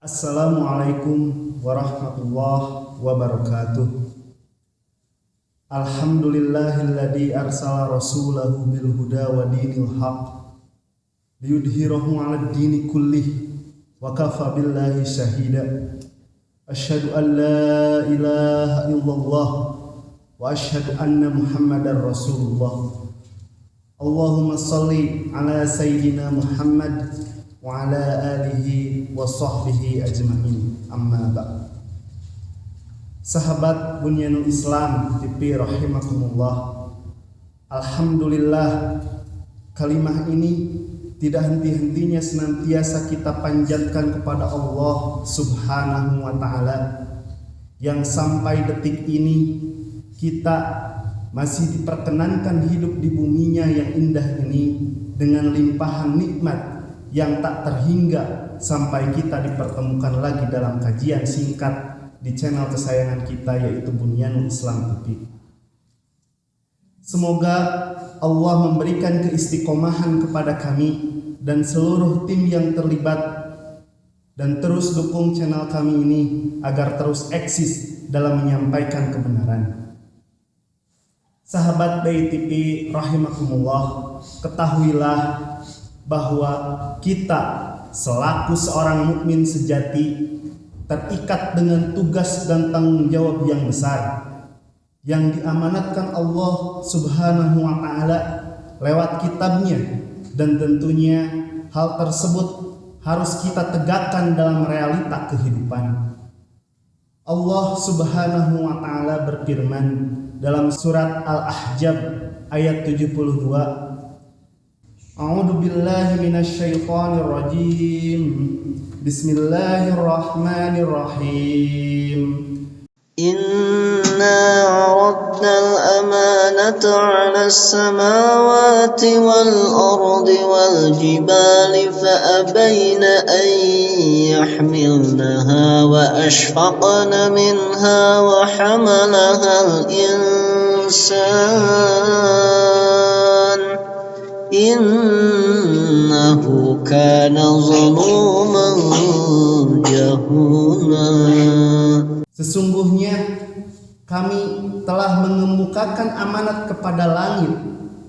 Assalamualaikum warahmatullahi wabarakatuh. Alhamdulillahilladzi arsala rasulahu bil huda wa dinil haq liyudhhirahu 'alad dini kullih wa kafa billahi shahida. Asyhadu an la ilaha illallah wa asyhadu anna Muhammadar Rasulullah. Allahumma shalli ala sayyidina Muhammad wa ala alihi wa sahbihi ajma'in, amma ba'd. Sahabat Bunyanul Islam TV rahimakumullah, alhamdulillah, kalimah ini tidak henti-hentinya senantiasa kita panjatkan kepada Allah Subhanahu wa ta'ala, yang sampai detik ini kita masih diperkenankan hidup di buminya yang indah ini dengan limpahan nikmat yang tak terhingga sampai kita dipertemukan lagi dalam kajian singkat di channel kesayangan kita, yaitu Bunyanul Islam TV. Semoga Allah memberikan keistiqomahan kepada kami dan seluruh tim yang terlibat, dan terus dukung channel kami ini agar terus eksis dalam menyampaikan kebenaran. Sahabat BITV rahimakumullah, ketahuilah bahwa kita selaku seorang mukmin sejati terikat dengan tugas dan tanggung jawab yang besar yang diamanatkan Allah Subhanahu wa ta'ala lewat kitabnya, dan tentunya hal tersebut harus kita tegakkan dalam realita kehidupan. Allah Subhanahu wa ta'ala berfirman dalam surat Al-Ahzab ayat 72, A'udzu billahi minasyaitonir rajim. Bismillahirrahmanirrahim. Inna 'aradnal amanata 'alas samawati wal ardi wal jibali fa abayna an yahmilnaha wa ashfaqna minha wa hamalaha al insan innahu kana zaluman jahula. Sesungguhnya kami telah mengemukakan amanat kepada langit,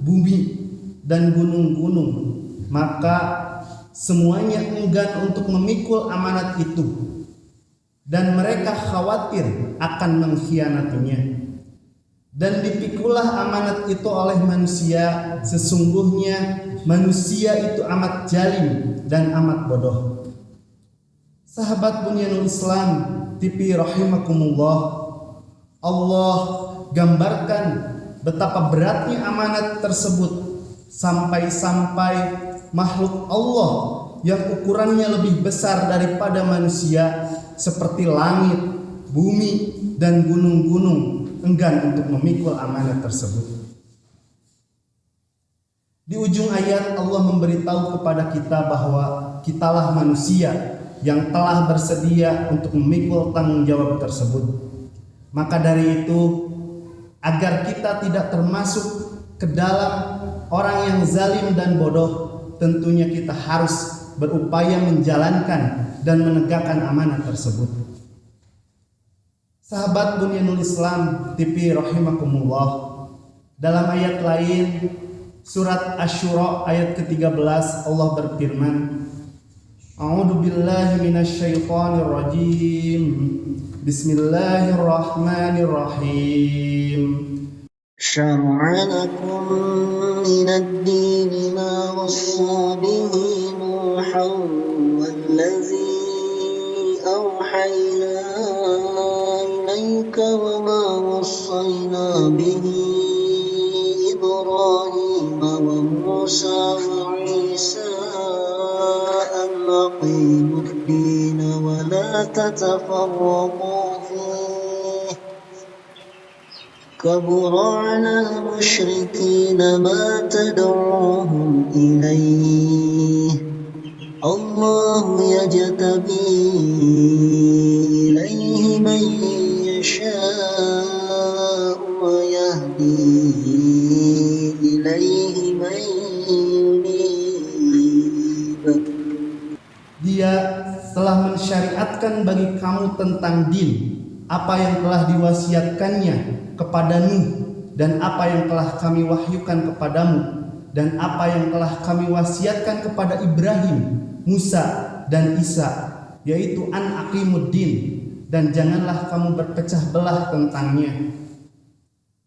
bumi, dan gunung-gunung, maka semuanya enggan untuk memikul amanat itu, dan mereka khawatir akan mengkhianatinya. Dan dipikulah amanat itu oleh manusia, sesungguhnya manusia itu amat zalim dan amat bodoh. Sahabat Bunyanul Islam TV rahimakumullah, Allah gambarkan betapa beratnya amanat tersebut sampai-sampai makhluk Allah yang ukurannya lebih besar daripada manusia seperti langit, bumi, dan gunung-gunung enggan untuk memikul amanat tersebut. Di ujung ayat Allah memberitahu kepada kita bahwa kitalah manusia yang telah bersedia untuk memikul tanggung jawab tersebut. Maka dari itu, agar kita tidak termasuk ke dalam orang yang zalim dan bodoh, tentunya kita harus berupaya menjalankan dan menegakkan amanat tersebut. Sahabat Bunyanul Islam TV rahimakumullah, dalam ayat lain surat Asy-Syura ayat ke-13 Allah berfirman, A'udzu billahi minasyaitonir rajim. Bismillahirrahmanirrahim. Syara'a lakum minad dini ma wassa bihi Nuhan wallazi awhayna ilayka wa ma wassayna bihi Ibrahim wa Musa wa Isa an aqimud din wa la tatafarraqu fihi kabura 'alal musyrikina ma tad'uuhum ilayhi Allahu yajtabi ilayhi man yasha'u wa yahdi ilayhi man yunib. Dia telah mensyariatkan wasiatkan bagi kamu tentang din apa yang telah diwasiatkannya kepada Nuh dan apa yang telah kami wahyukan kepadamu dan apa yang telah kami wasiatkan kepada Ibrahim, Musa dan Isa, yaitu an aqimuddin, dan janganlah kamu berpecah belah tentangnya.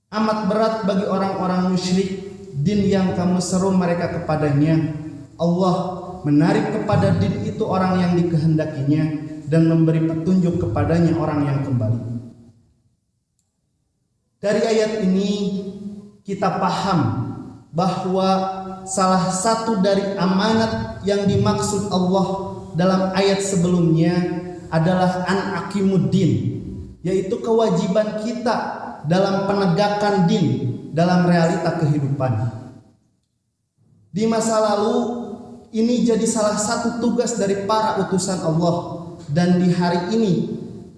Amat berat bagi orang-orang musyrik din yang kamu seru mereka kepadanya. Allah menarik kepada din itu orang yang dikehendakinya dan memberi petunjuk kepadanya orang yang kembali. Dari ayat ini kita paham bahwa salah satu dari amanat yang dimaksud Allah dalam ayat sebelumnya adalah an aqimuddin, yaitu kewajiban kita dalam penegakan din dalam realita kehidupan. Di masa lalu ini jadi salah satu tugas dari para utusan Allah, dan di hari ini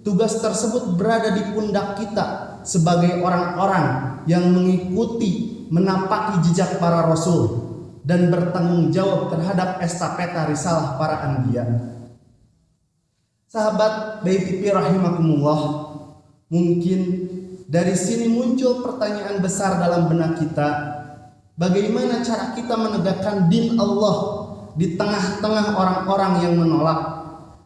tugas tersebut berada di pundak kita sebagai orang-orang yang mengikuti, menapaki jejak para rasul dan bertanggung jawab terhadap estafeta risalah para anbiya. Sahabat BPP rahimakumullah, mungkin dari sini muncul pertanyaan besar dalam benak kita, bagaimana cara kita menegakkan din Allah di tengah-tengah orang-orang yang menolak,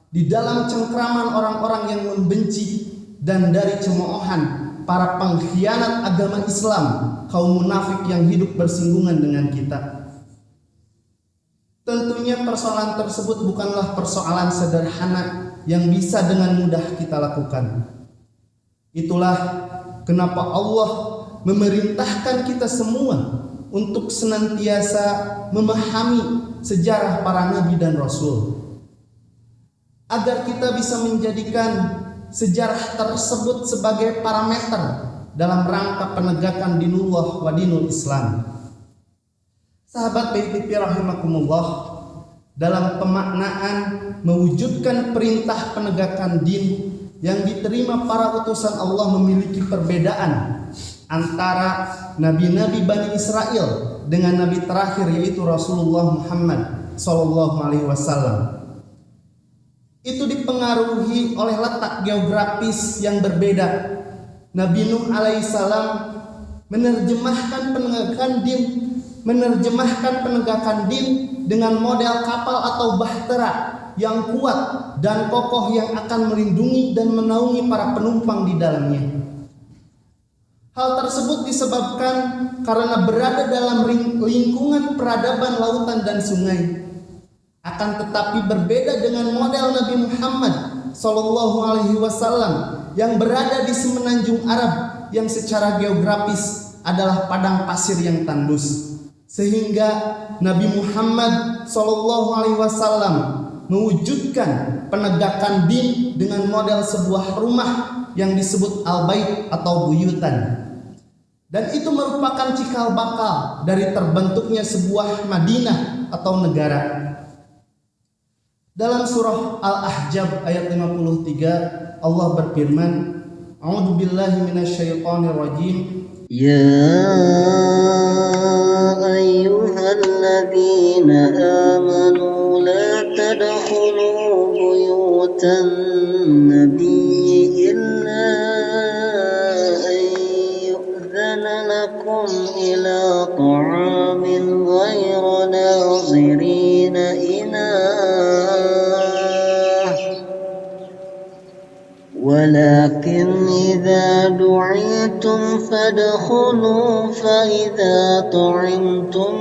di dalam cengkraman orang-orang yang membenci, dan dari cemoohan para pengkhianat agama Islam, kaum munafik yang hidup bersinggungan dengan kita. Tentunya persoalan tersebut bukanlah persoalan sederhana yang bisa dengan mudah kita lakukan. Itulah kenapa Allah memerintahkan kita semua untuk senantiasa memahami sejarah para nabi dan rasul, agar kita bisa menjadikan sejarah tersebut sebagai parameter dalam rangka penegakan dinullah wa dinul Islam. Sahabat BPP rahimakumullah, dalam pemaknaan mewujudkan perintah penegakan din yang diterima para utusan Allah memiliki perbedaan antara nabi-nabi Bani Israel dengan nabi terakhir, yaitu Rasulullah Muhammad SAW. Itu dipengaruhi oleh letak geografis yang berbeda. Nabi Nuh alaihissalam menerjemahkan penegakan din dengan model kapal atau bahtera yang kuat dan kokoh yang akan melindungi dan menaungi para penumpang di dalamnya. Hal tersebut disebabkan karena berada dalam lingkungan peradaban lautan dan sungai. Akan tetapi berbeda dengan model Nabi Muhammad SAW yang berada di semenanjung Arab yang secara geografis adalah padang pasir yang tandus, sehingga Nabi Muhammad SAW mewujudkan penegakan din dengan model sebuah rumah yang disebut al-bait atau buyutan, dan itu merupakan cikal bakal dari terbentuknya sebuah Madinah atau negara. Dalam surah Al-Ahzab ayat 53 Allah berfirman, A'udzu billahi minasyaitonir rajim. Ya ayyuhalladzina amanu la tadkhulu buyutan nabiyyi illa an yu'dzana lakum ila ta'amin ghayra nazirina ولكن إذا دعيتم فادخلوا فإذا طعمتم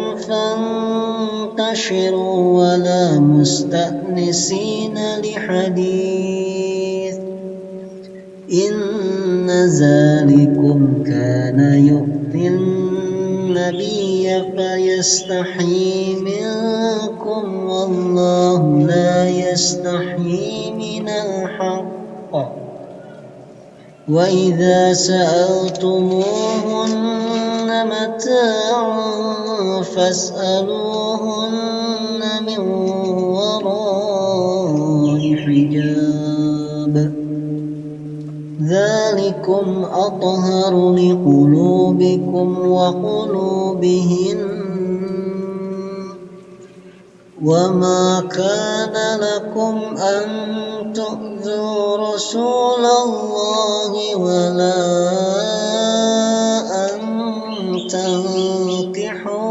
فانتشروا ولا مستأنسين لحديث إن ذلكم كان يؤذي النبي فيستحيي منكم والله لا يستحيي من الحق وإذا سألتموهن متاعا فاسألوهن من وراء حجاب ذلكم أطهر لقلوبكم وقلوبهن وما كان لكم أن تؤذوا رسول الله ولا أن تنكحوا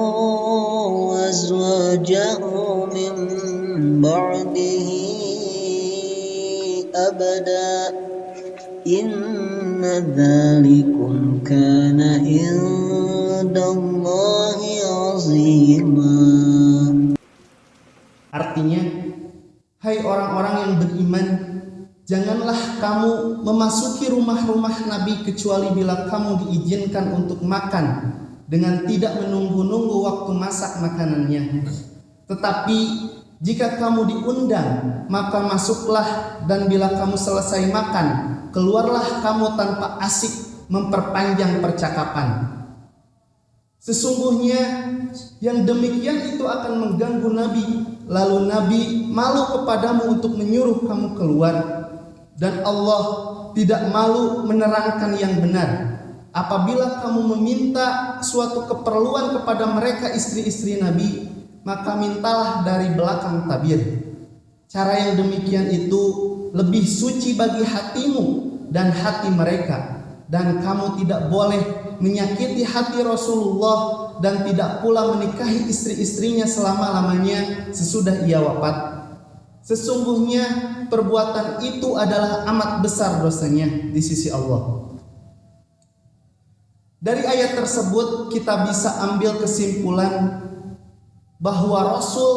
أزواجه من بعده أبدا إن ذلكم كان عند الله عظيما. Artinya, hai orang-orang yang beriman, janganlah kamu memasuki rumah-rumah Nabi kecuali bila kamu diizinkan untuk makan dengan tidak menunggu-nunggu waktu masak makanannya. Tetapi jika kamu diundang, maka masuklah, dan bila kamu selesai makan, keluarlah kamu tanpa asik memperpanjang percakapan. Sesungguhnya yang demikian itu akan mengganggu Nabi, lalu Nabi malu kepadamu untuk menyuruh kamu keluar, dan Allah tidak malu menerangkan yang benar. Apabila kamu meminta suatu keperluan kepada mereka istri-istri Nabi, maka mintalah dari belakang tabir. Cara yang demikian itu lebih suci bagi hatimu dan hati mereka, dan kamu tidak boleh menyakiti hati Rasulullah dan tidak pula menikahi istri-istrinya selama-lamanya sesudah ia wafat. Sesungguhnya perbuatan itu adalah amat besar dosanya di sisi Allah. Dari ayat tersebut kita bisa ambil kesimpulan bahwa Rasul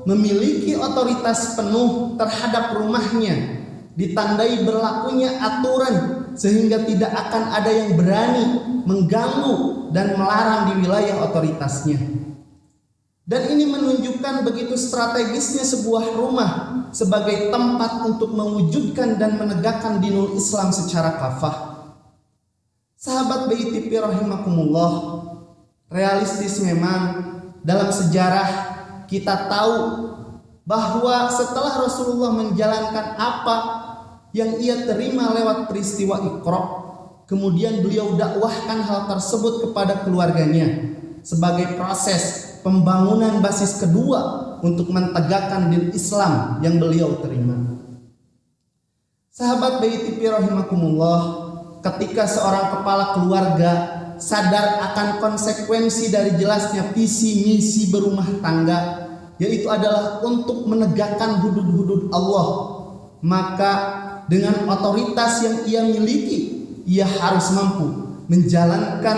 memiliki otoritas penuh terhadap rumahnya, ditandai berlakunya aturan sehingga tidak akan ada yang berani mengganggu dan melarang di wilayah otoritasnya. Dan ini menunjukkan begitu strategisnya sebuah rumah sebagai tempat untuk mewujudkan dan menegakkan dinul Islam secara kafah. Sahabat BITP rahimakumullah, realistis memang dalam sejarah kita tahu bahwa setelah Rasulullah menjalankan apa yang ia terima lewat peristiwa Iqra, kemudian beliau dakwahkan hal tersebut kepada keluarganya sebagai proses pembangunan basis kedua untuk mentegakkan din Islam yang beliau terima. Sahabat BITP rahimakumullah, ketika seorang kepala keluarga sadar akan konsekuensi dari jelasnya visi misi berumah tangga, yaitu adalah untuk menegakkan hudud-hudud Allah, maka dengan otoritas yang ia miliki, ia harus mampu menjalankan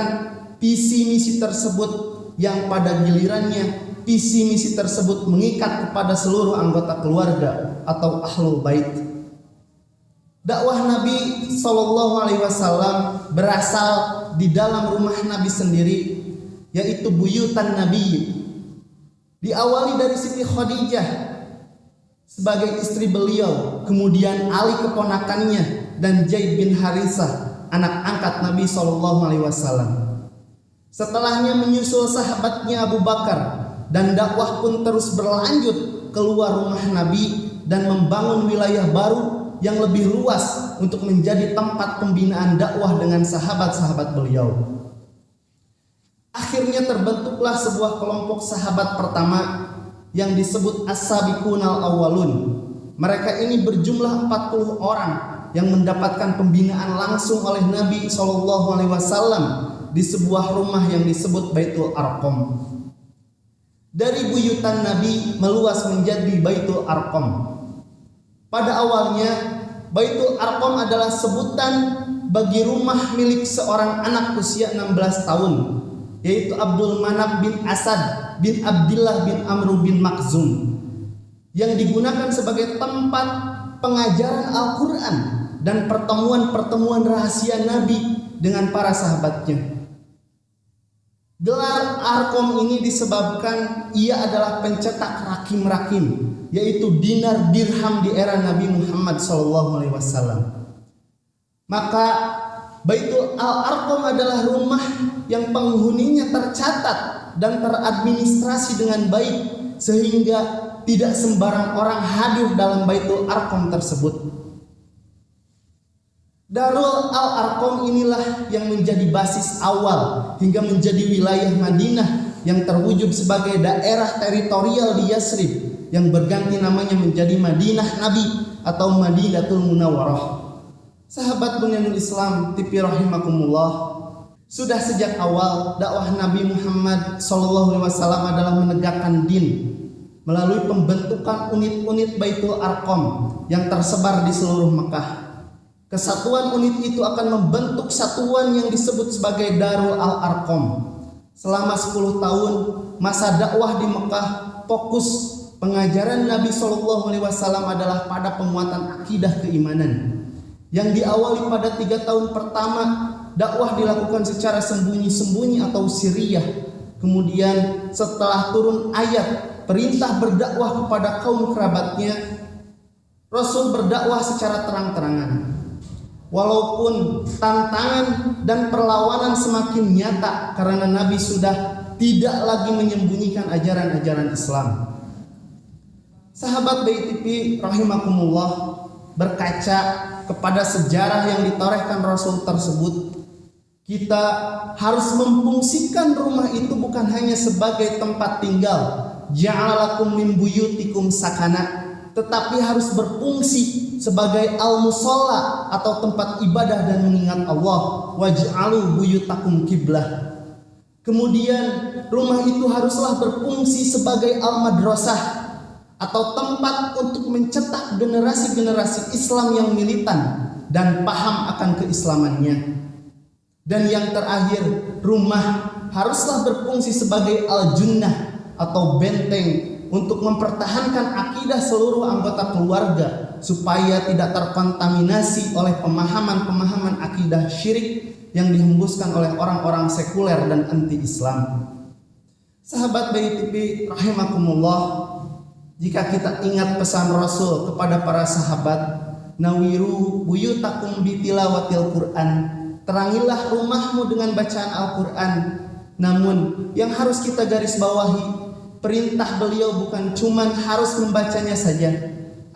visi misi tersebut, yang pada gilirannya visi misi tersebut mengikat kepada seluruh anggota keluarga atau ahlul bait. Dakwah Nabi SAW berasal di dalam rumah Nabi sendiri, yaitu buyutan Nabi. Diawali dari Siti Khadijah sebagai istri beliau, kemudian Ali keponakannya, dan Zaid bin Harithah anak angkat Nabi SAW. Setelahnya menyusul sahabatnya Abu Bakar, dan dakwah pun terus berlanjut keluar rumah Nabi dan membangun wilayah baru yang lebih luas untuk menjadi tempat pembinaan dakwah dengan sahabat-sahabat beliau. Akhirnya terbentuklah sebuah kelompok sahabat pertama yang disebut As-Sabiqunal Awwalun. Mereka ini berjumlah 40 orang yang mendapatkan pembinaan langsung oleh Nabi SAW di sebuah rumah yang disebut Baitul Arqam. Dari buyutan Nabi meluas menjadi Baitul Arqam. Pada awalnya Baitul Arqam adalah sebutan bagi rumah milik seorang anak usia 16 tahun, yaitu Abdul Manaf bin Asad bin Abdillah bin Amr bin Makhzum, yang digunakan sebagai tempat pengajaran Al-Quran dan pertemuan-pertemuan rahasia Nabi dengan para sahabatnya. Gelar Arqam ini disebabkan ia adalah pencetak rakim-rakim, yaitu dinar dirham di era Nabi Muhammad SAW. Maka Baitul Arqam adalah rumah yang penghuninya tercatat dan teradministrasi dengan baik, sehingga tidak sembarang orang hadir dalam Baitul Arqam tersebut. Darul Al-Arqam inilah yang menjadi basis awal hingga menjadi wilayah Madinah yang terwujud sebagai daerah teritorial di Yasrib yang berganti namanya menjadi Madinah Nabi atau Madinatul Munawwarah. Sahabat Bunyanul Islam TV rahimakumullah, sudah sejak awal dakwah Nabi Muhammad SAW adalah menegakkan din melalui pembentukan unit-unit Baitul Arqam yang tersebar di seluruh Mekah. Kesatuan unit itu akan membentuk satuan yang disebut sebagai Darul Al-Arqam. Selama 10 tahun masa dakwah di Mekah, fokus pengajaran Nabi SAW adalah pada penguatan akidah keimanan. Yang diawali pada 3 tahun pertama, dakwah dilakukan secara sembunyi-sembunyi atau sirriyah. Kemudian setelah turun ayat perintah berdakwah kepada kaum kerabatnya, Rasul berdakwah secara terang-terangan. Walaupun tantangan dan perlawanan semakin nyata karena Nabi sudah tidak lagi menyembunyikan ajaran-ajaran Islam. Sahabat BTV rahimakumullah, berkaca kepada sejarah yang ditorehkan Rasul tersebut, kita harus memfungsikan rumah itu bukan hanya sebagai tempat tinggal, ja'alakum min buyutikum sakana, tetapi harus berfungsi sebagai al-musalla atau tempat ibadah dan mengingat Allah. Waj'alu buyutakum kiblah. Kemudian rumah itu haruslah berfungsi sebagai al-madrasah atau tempat untuk mencetak generasi-generasi Islam yang militan dan paham akan keislamannya. Dan yang terakhir, rumah haruslah berfungsi sebagai al-junnah atau benteng untuk mempertahankan akidah seluruh anggota keluarga supaya tidak terkontaminasi oleh pemahaman-pemahaman akidah syirik yang dihembuskan oleh orang-orang sekuler dan anti-Islam. Sahabat BTV rahimakumullah, jika kita ingat pesan Rasul kepada para sahabat, nawiru buyutakum bitilawatil Quran, terangilah rumahmu dengan bacaan Al-Quran. Namun yang harus kita garis bawahi, perintah beliau bukan cuman harus membacanya saja,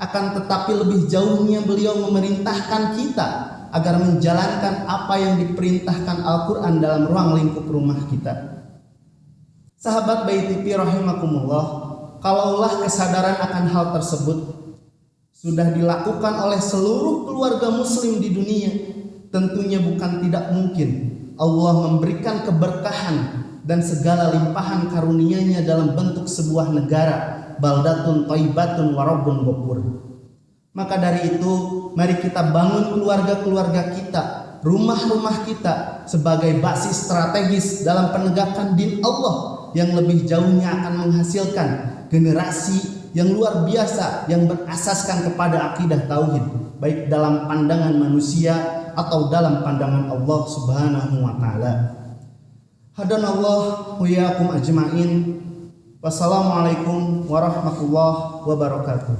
akan tetapi lebih jauhnya beliau memerintahkan kita agar menjalankan apa yang diperintahkan Al-Quran dalam ruang lingkup rumah kita. Sahabat BTV rahimakumullah, kalaulah kesadaran akan hal tersebut sudah dilakukan oleh seluruh keluarga muslim di dunia, tentunya bukan tidak mungkin Allah memberikan keberkahan dan segala limpahan karunia-Nya dalam bentuk sebuah negara, baldatun thayyibatun wa rabbun ghafur. Maka dari itu, mari kita bangun keluarga-keluarga kita, rumah-rumah kita sebagai basis strategis dalam penegakan din Allah yang lebih jauhnya akan menghasilkan generasi yang luar biasa yang berasaskan kepada akidah tauhid, baik dalam pandangan manusia atau dalam pandangan Allah Subhanahu wa taala. Hadanallah wa iyyakum ajmain. Wassalamualaikum warahmatullahi wabarakatuh.